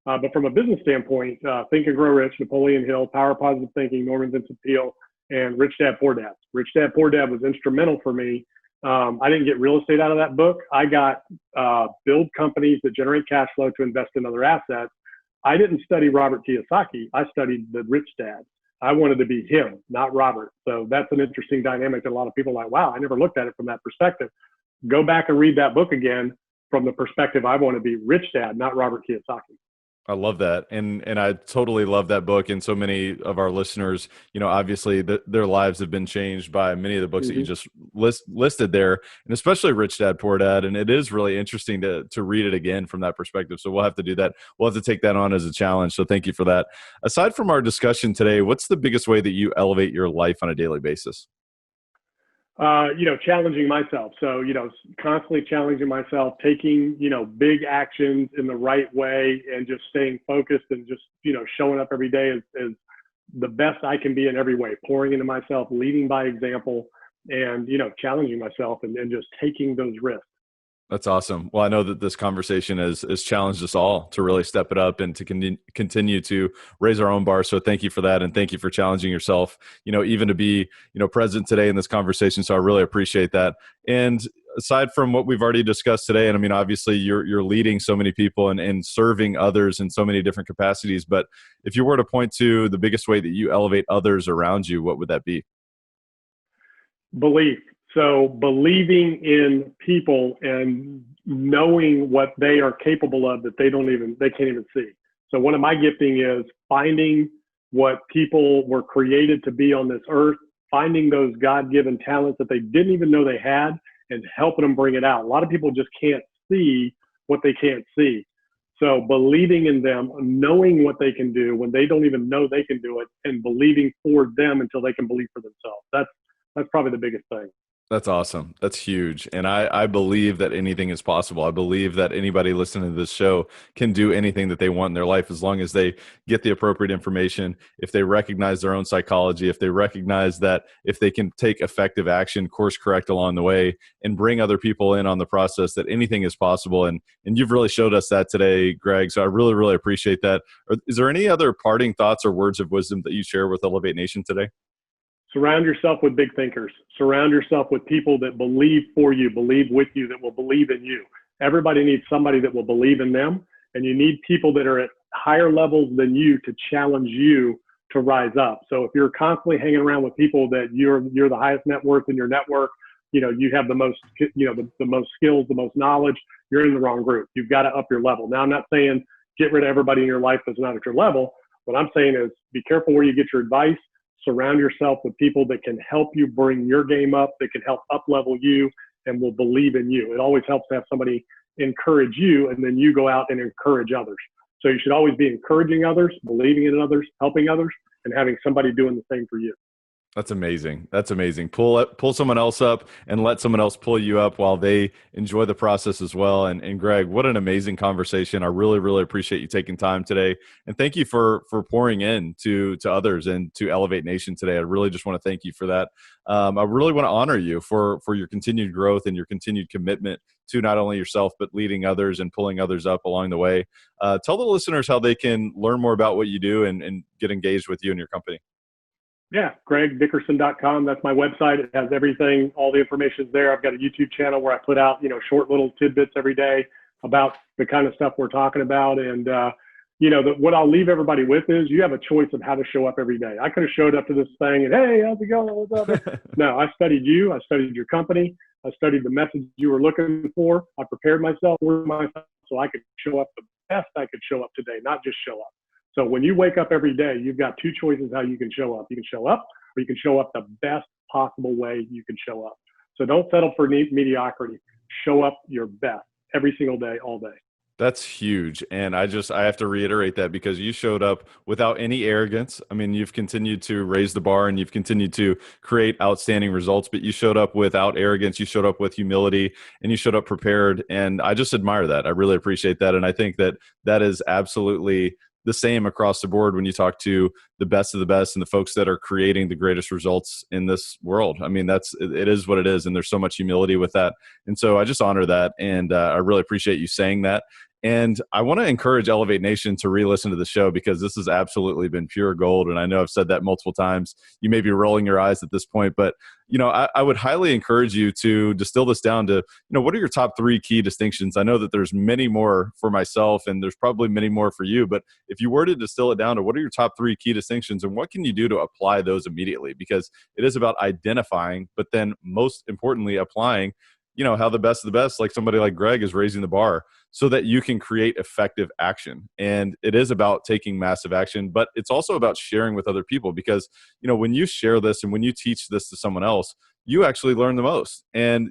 But from a business standpoint, Think and Grow Rich, Napoleon Hill, Power of Positive Thinking, Norman Vincent Peale, and Rich Dad, Poor Dad. Rich Dad, Poor Dad was instrumental for me. I didn't get real estate out of that book. I got build companies that generate cash flow to invest in other assets. I didn't study Robert Kiyosaki. I studied the Rich Dad. I wanted to be him, not Robert. So that's an interesting dynamic that a lot of people are like, wow, I never looked at it from that perspective. Go back and read that book again from the perspective I want to be Rich Dad, not Robert Kiyosaki. I love that. And I totally love that book. And so many of our listeners, obviously their lives have been changed by many of the books that you just listed there, and especially Rich Dad, Poor Dad. And it is really interesting to read it again from that perspective. So we'll have to do that. We'll have to take that on as a challenge. So thank you for that. Aside from our discussion today, what's the biggest way that you elevate your life on a daily basis? Challenging myself. So, constantly challenging myself, taking, big actions in the right way and just staying focused and just, showing up every day as the best I can be in every way, pouring into myself, leading by example, and, challenging myself and just taking those risks. That's awesome. Well, I know that this conversation has challenged us all to really step it up and to continue to raise our own bar. So thank you for that. And thank you for challenging yourself, even to be, present today in this conversation. So I really appreciate that. And aside from what we've already discussed today, and I mean, obviously you're leading so many people and serving others in so many different capacities. But if you were to point to the biggest way that you elevate others around you, what would that be? Belief. So believing in people and knowing what they are capable of that they can't even see. So one of my gifting is finding what people were created to be on this earth, finding those God-given talents that they didn't even know they had and helping them bring it out. A lot of people just can't see what they can't see. So believing in them, knowing what they can do when they don't even know they can do it, and believing for them until they can believe for themselves. That's probably the biggest thing. That's awesome. That's huge. And I believe that anything is possible. I believe that anybody listening to this show can do anything that they want in their life as long as they get the appropriate information, if they recognize their own psychology, if they recognize that if they can take effective action, course correct along the way, and bring other people in on the process, that anything is possible. And you've really showed us that today, Greg. So I really, really appreciate that. Is there any other parting thoughts or words of wisdom that you share with Elevate Nation today? Surround yourself with big thinkers. Surround yourself with people that believe for you, believe with you, that will believe in you. Everybody needs somebody that will believe in them, and you need people that are at higher levels than you to challenge you to rise up. So if you're constantly hanging around with people that you're the highest net worth in your network, you have the most, the most skills, the most knowledge, you're in the wrong group. You've got to up your level. Now, I'm not saying get rid of everybody in your life that's not at your level. What I'm saying is be careful where you get your advice. Surround yourself with people that can help you bring your game up, that can help up level you and will believe in you. It always helps to have somebody encourage you, and then you go out and encourage others. So you should always be encouraging others, believing in others, helping others, and having somebody doing the same for you. That's amazing. That's amazing. Pull someone else up and let someone else pull you up while they enjoy the process as well. And Greg, what an amazing conversation. I really, really appreciate you taking time today. And thank you for pouring in to others and to Elevate Nation today. I really just want to thank you for that. I really want to honor you for your continued growth and your continued commitment to not only yourself, but leading others and pulling others up along the way. Tell the listeners how they can learn more about what you do and get engaged with you and your company. Yeah, gregdickerson.com. That's my website. It has everything. All the information is there. I've got a YouTube channel where I put out, short little tidbits every day about the kind of stuff we're talking about. And, what I'll leave everybody with is you have a choice of how to show up every day. I could have showed up to this thing and, hey, how's it going? What's up? No, I studied you. I studied your company. I studied the message you were looking for. I prepared myself so I could show up the best I could show up today, not just show up. So when you wake up every day, you've got two choices how you can show up. You can show up, or you can show up the best possible way you can show up. So don't settle for mediocrity. Show up your best every single day, all day. That's huge. And I have to reiterate that because you showed up without any arrogance. I mean, you've continued to raise the bar and you've continued to create outstanding results, but you showed up without arrogance. You showed up with humility and you showed up prepared. And I just admire that. I really appreciate that. And I think that is absolutely the same across the board when you talk to the best of the best and the folks that are creating the greatest results in this world. I mean, it is what it is. And there's so much humility with that. And so I just honor that. And I really appreciate you saying that. And I want to encourage Elevate Nation to re-listen to the show because this has absolutely been pure gold. And I know I've said that multiple times. You may be rolling your eyes at this point, but I would highly encourage you to distill this down to, what are your top 3 key distinctions? I know that there's many more for myself and there's probably many more for you, but if you were to distill it down to what are your top 3 key distinctions and what can you do to apply those immediately? Because it is about identifying, but then most importantly, applying, how the best of the best, like somebody like Greg is raising the bar so that you can create effective action. And it is about taking massive action, but it's also about sharing with other people because, when you share this and when you teach this to someone else, you actually learn the most. And,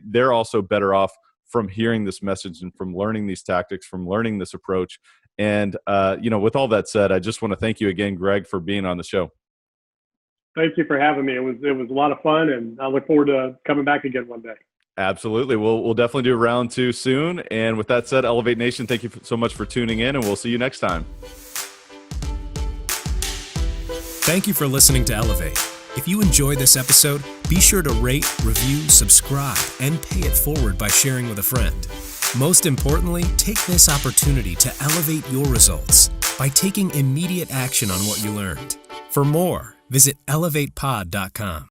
they're also better off from hearing this message and from learning these tactics, from learning this approach. And, with all that said, I just want to thank you again, Greg, for being on the show. Thank you for having me. It was a lot of fun and I look forward to coming back again one day. Absolutely. We'll definitely do round 2 soon. And with that said, Elevate Nation, thank you so much for tuning in and we'll see you next time. Thank you for listening to Elevate. If you enjoyed this episode, be sure to rate, review, subscribe, and pay it forward by sharing with a friend. Most importantly, take this opportunity to elevate your results by taking immediate action on what you learned. For more, visit elevatepod.com.